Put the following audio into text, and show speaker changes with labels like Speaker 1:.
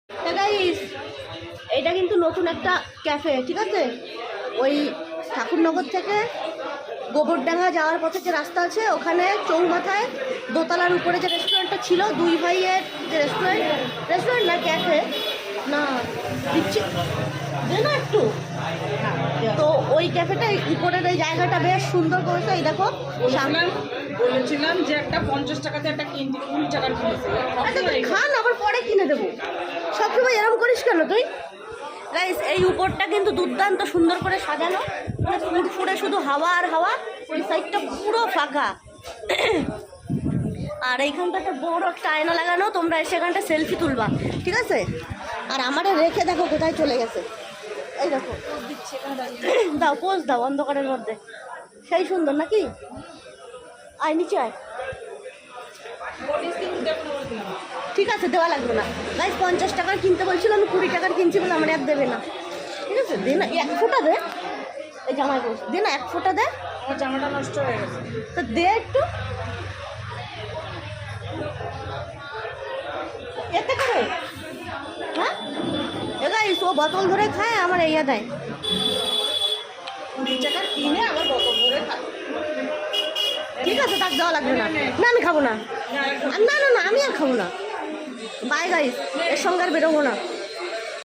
Speaker 1: Guys, এটা কিন্তু নতুন একটা ক্যাফে, ঠিক আছে? ওই ঠাকুরনগর থেকে গোবরডাঙ্গা যাওয়ার পথে যে রাস্তা আছে ওখানে চৌমাথায় দোতলার উপরে যে রেস্টুরেন্টটা ছিল, দুই ভাইয়ের যে রেস্টুরেন্ট না ক্যাফে না, দিচ্ছি না একটু। তো ওই ক্যাফেটা উপরের ওই জায়গাটা বেশ সুন্দর করেছে। এই দেখো
Speaker 2: বলেছিলাম যে একটা 50 টাকাতে একটা কিনতে 20 টাকার কিনেছে।
Speaker 1: খান আবার পরে কিনে দেবো, সবসময় এরকম করিস কেন তুই? গাইস, এই উপরটা কিন্তু দুর্দান্ত সুন্দর করে সাজানো, মানে ফুরফুরে শুধু হাওয়া আর হাওয়া। ওই সাইডটা পুরো ফাঁকা, আর এইখানটা একটা বড় একটা আয়না লাগানো, তোমরা সেখানটা সেলফি তুলবা, ঠিক আছে? আর আমারে রেখে দেখো কোথায় চলে গেছে। এই দেখো দাও, পোজ দাও অন্ধকারের মধ্যে, সেই সুন্দর নাকি? আয় নিচে আয়। ঠিক আছে, দেওয়া লাগবে না। গাইস, 50 টাকার কিনতে বলছিল, আমি 20 টাকার কিনছি বলে আমার আর দেবে না, ঠিক আছে? দে না, 1 ফোঁটা দে। এই জামাই বস, দে না 1 ফোঁটা দে।
Speaker 2: আমার জামাটা নষ্ট হয়ে গেছে,
Speaker 1: তো দে একটু, এতে করে। হ্যাঁ এ গাইস, ও বোতল ধরে খায়, আমার এইয়া দেয়।
Speaker 2: 20 টাকা কিনে আবার বোতল ভরে খায়।
Speaker 1: ঠিক আছে, তাক দেওয়া লাগবে না। না আমি খাবো না, না না না, আমি আর খাবো না। বাই গাইস, এর সঙ্গে আর বেরোবো না।